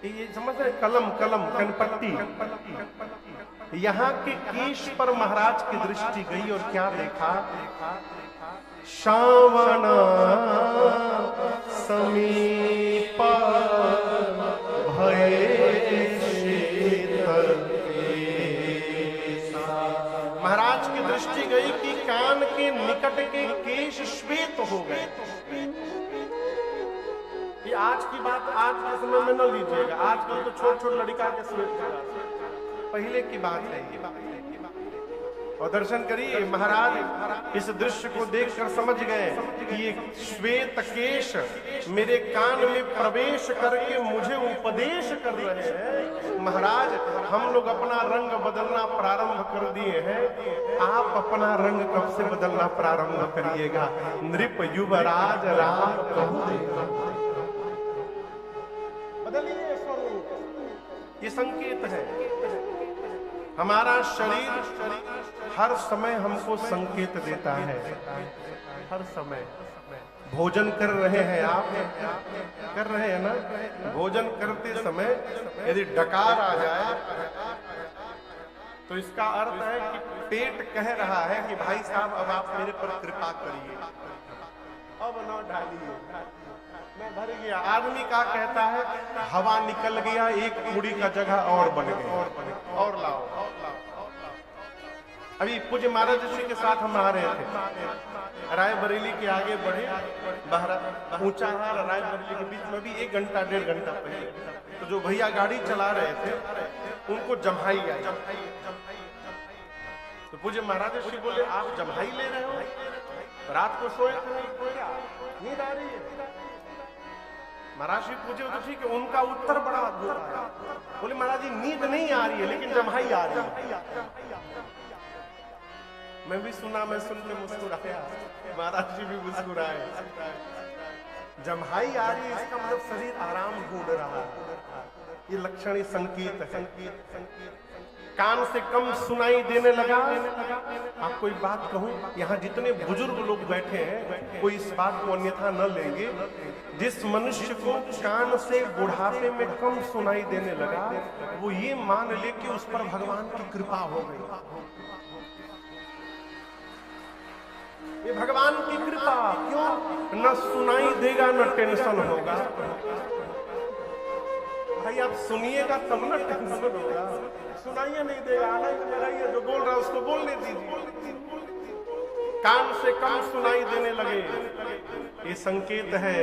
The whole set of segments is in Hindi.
ये समझ रहे, कलम कलम कनपट्टी, यहाँ के केश पर महाराज की दृष्टि गई और क्या देखा? श्रावण समीप भये शीतल। महाराज की दृष्टि गई कि कान के निकट के केश श्वेत हो गए। ये आज की बात आज के समय में न लीजिएगा, आजकल तो छोट छोट लड़का के श्वेत हो जाते, पहले की बात है ये। और दर्शन करिए, महाराज इस दृश्य को देखकर समझ गए कि ये श्वेत केश मेरे कान में प्रवेश करके मुझे उपदेश कर रहे हैं। महाराज हम लोग अपना रंग बदलना प्रारंभ कर दिए हैं, आप अपना रंग कब से बदलना प्रारंभ करिएगा? नृप युवराज राम कहु बदलिए स्वरूप। ये संकेत है, हमारा शरीर हर समय हमको संकेत देता है। हर समय भोजन कर रहे हैं आप, कर रहे हैं ना? भोजन करते समय यदि डकार आ जाए तो इसका अर्थ है कि पेट कह रहा है कि भाई साहब अब आप मेरे पर कृपा करिए, अब न डालिए, मैं भर गया। आदमी का कहता है हवा निकल गया, एक पूरी का जगह और बन गया, और लाओ। अभी पूज्य महाराज जी के साथ हम आ रहे थे, रायबरेली के आगे बढ़े, ऊंचा हार रायबरेली के बीच में भी 1 घंटा 1.5 घंटा पहले तो जो भैया गाड़ी चला रहे थे उनको जम्हाई आई। तो पूज्य महाराज जी बोले आप जम्हाई ले रहे हो, रात को सोए नींद आ रही है? महाराज जी पूछे तो ठीक है, उनका उत्तर बड़ा अद्भुत है। बोले महाराज जी नींद नहीं आ रही है लेकिन जम्हाई आ रही है। मैं भी सुना, मैं सुन के मुस्कुराया, महाराज जी भी मुस्कुराए। जम्हाई आ रही है इसका मतलब शरीर आराम ढूंढ रहा है, ये लक्षण संकेत है। कान से कम सुनाई देने लगा। आप कोई बात कहूं, यहाँ जितने बुजुर्ग लोग बैठे हैं कोई इस बात को अन्यथा न लेंगे, जिस मनुष्य को कान से बुढ़ापे में कम सुनाई देने लगा वो ये मान ले कि उस पर भगवान की कृपा हो गई। ये भगवान की कृपा, क्यों? न सुनाई देगा न टेंशन होगा। भाई आप सुनिएगा तब न टेंशन होगा, सुनाइए नहीं देगा, आनंद में रहिए, जो बोल रहा है उसको बोलने दीजिए। कान से कम सुनाई देने लगे, ये संकेत है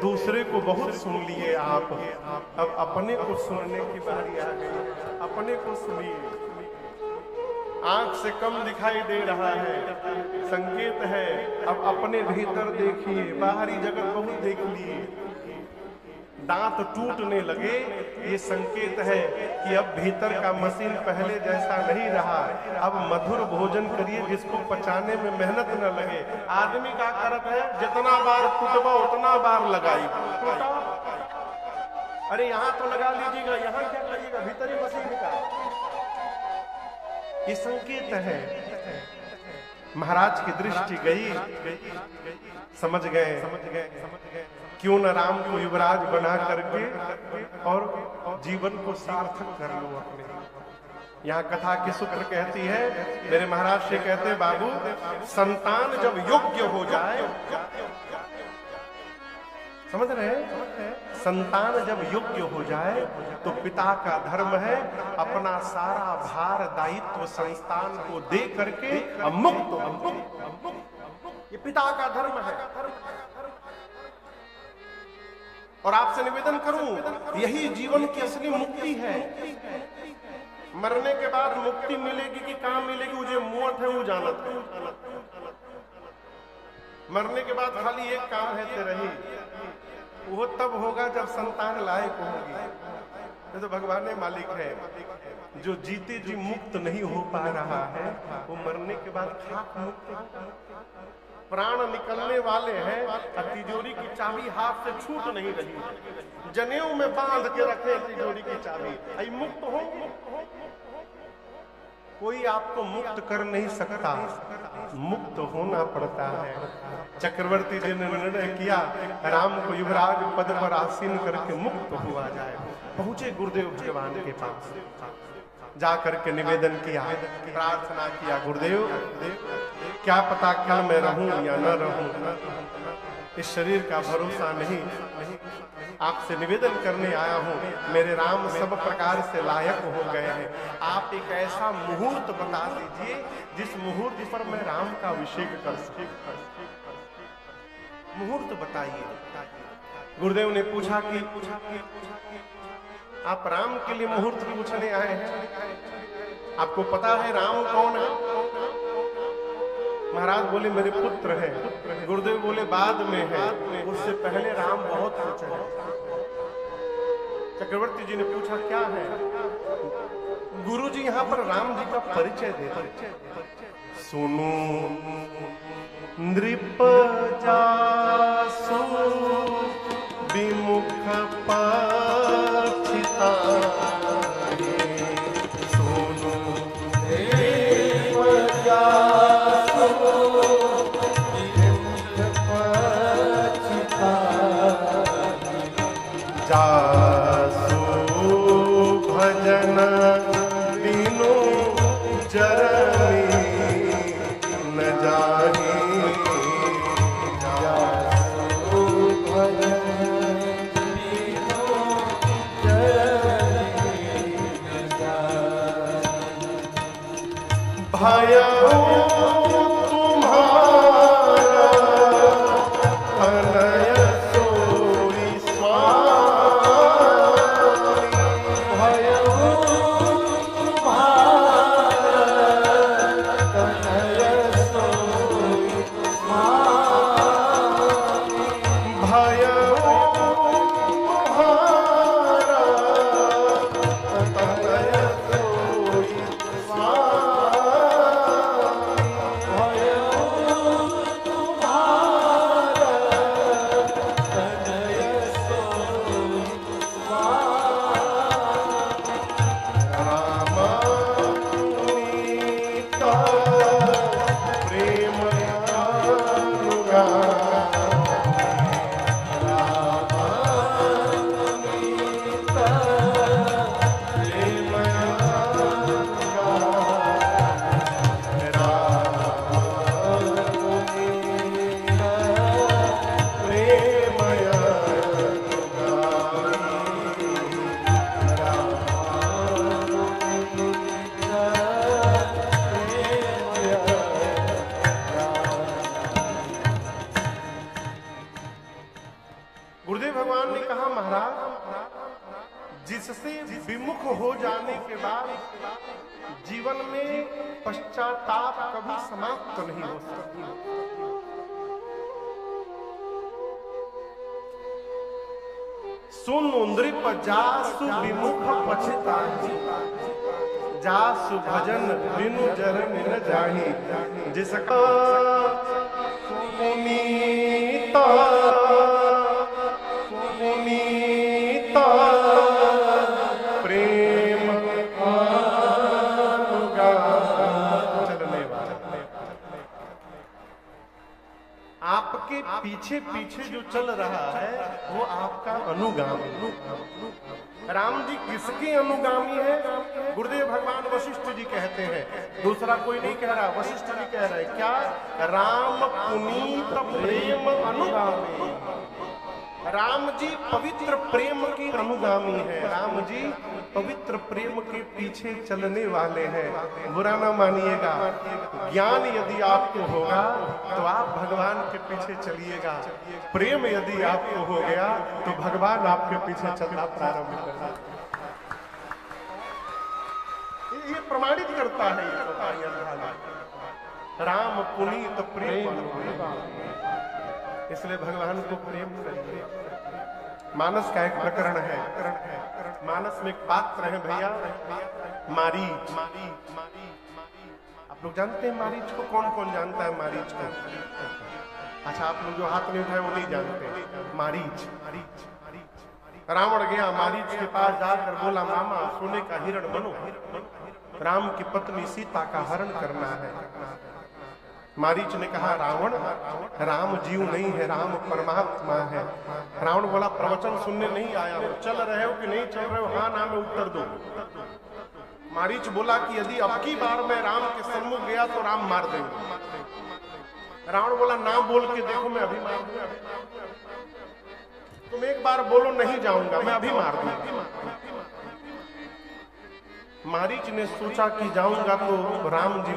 दूसरे को बहुत सुन लिए आप, अब अपने को सुनने की बारी आ गई। अपने को सुनिए। आंख से कम दिखाई दे रहा है, संकेत है अब अपने भीतर देखिए। बाहरी जगत बहुत देख लिए, दांत टूटने लगे, ये संकेत है कि अब भीतर का मशीन पहले जैसा नहीं रहा। अब मधुर भोजन करिए जिसको पचाने में मेहनत न लगे। आदमी का करत है जितना बार टूटबा उतना बार लगाई, टूटा अरे यहाँ तो लगा लीजिएगा, यहाँ क्या करिएगा, भीतर ही मशीन का। ये संकेत है। महाराज की दृष्टि गई, समझ गए क्यों न राम को युवराज बना करके और जीवन को सार्थक कर लो अपने। यहाँ कथा की सूत्र कहती है, मेरे महाराज से कहते बाबू, संतान जब योग्य हो जाए, समझ रहे हैं, संतान जब योग्य हो जाए तो पिता का धर्म है अपना सारा भार दायित्व संतान को दे करके मुक्त। ये पिता का धर्म है। और आपसे निवेदन करूं, यही जीवन की असली मुक्ति है। मरने के बाद मुक्ति मिलेगी कि कहां मिलेगी, मुझे मुआत है वो जानत है। मरने के बाद खाली एक काम है तेरा ही, वो तब होगा जब संतान लायक होगी। ये तो भगवान ने मालिक है। जो जीते जी मुक्त नहीं हो पा रहा है वो मरने के बाद खाक मुक्त। प्राण निकलने वाले हैं, तिजोरी की चाबी हाथ से छूट नहीं रही, जनेऊ में बांध के रखे तिजोरी की चाबी, आई मुक्त हो। कोई आपको मुक्त कर नहीं सकता, मुक्त होना पड़ता है। चक्रवर्ती जी ने निर्णय किया राम को युवराज पद पर आसीन करके मुक्त हुआ जाए। पहुंचे गुरुदेव भगवान के पास, जा करके निवेदन किया, प्रार्थना किया, गुरुदेव क्या पता कल मैं रहूं या न रहूं, इस शरीर का भरोसा नहीं, आपसे निवेदन करने आया हूं। मेरे राम सब प्रकार से लायक हो गए हैं, आप एक ऐसा मुहूर्त बता दीजिए जिस मुहूर्त पर मैं राम का अभिषेक कर सकूं। मुहूर्त बताइए। गुरुदेव ने पूछा कि आप राम के लिए मुहूर्त पूछने आए हैं, आपको पता है राम कौन है? महाराज बोले मेरे पुत्र हैं। गुरुदेव बोले बाद में है, उससे पहले राम बहुत कुछ है। चक्रवर्ती जी ने पूछा क्या है? गुरु जी यहाँ पर राम जी का परिचय दे। सुनो नृप जासु विमुख पाछिता, सुनो नृप जासु विमुख पाछिता, जासु भजन बिनु जरनी न जाही, जासु भजन बिनु जरनी न जाही। भयउ तुम्हारा अनय सोई स्वामी, भयउ तुम्हारा अनय सोई स्वामी, भयउ तुम्हारा अनय सोई स्वामी, भयउ तुम्हारा अनय सोई स्वामी। रामा नीता प्रेम अनुरागी, रामा नीता प्रेम अनुरागी, रामा नीता प्रेम गुरुदेव भगवान ने कहा महाराज जिससे विमुख हो जाने के बाद जीवन में पश्चाताप कभी समाप्त नहीं हो सकती। सुन नृप जासु विमुख पछताही, जासु भजन बिनु जरन न जाही। जिसका पुनीता पुनीता प्रेम अनुगा चलने वाला, आपके पीछे पीछे जो चल रहा है वो आपका अनुगामी। राम जी किसके अनुगामी है? गुरुदेव भगवान वशिष्ठ जी कहते हैं, दूसरा कोई नहीं कह रहा, वशिष्ठ जी कह रहे हैं। क्या? राम पुनीत प्रेम अनुगामी। राम जी पवित्र प्रेम के अनुगामी है, राम जी पवित्र प्रेम के पीछे चलने वाले हैं। बुरा ना मानिएगा, ज्ञान यदि आपको होगा तो आप भगवान के पीछे चलिएगा, प्रेम यदि आपको हो गया तो भगवान आपके पीछे चलना प्रारंभ करेगा। ये प्रमाणित करता है ये राम पुनीत प्रेम। इसलिए भगवान को प्रेम करिए। मानस का एक प्रकरण है, मानस में एक पात्र है भैया, मारीच। आप लोग जानते हैं मारीच को? कौन कौन जानता है मारीच को? अच्छा, आप लोग जो हाथ नहीं उठाए वो नहीं जानते। मारीच, रावण गया मारीच के पास जाकर बोला मामा सोने का हिरण बनो। राम की पत्नी सीता का हरण करना है। मारीच ने कहा, रावण, राम जीव नहीं है, राम परमात्मा है। रावण बोला, प्रवचन सुनने नहीं आया हो, चल रहे हो कि नहीं चल रहे हो, हाँ ना में उत्तर दो। मारीच बोला कि यदि अब की बार मैं राम के सम्मुख गया तो राम मार देंगे। रावण बोला, ना बोल के देखो, मैं अभी मार दूंगा। तुम एक बार बोलो, नहीं जाऊंगा, मैं अभी मार दूंगा। मारीच ने सोचा कि जाऊंगा तो राम जी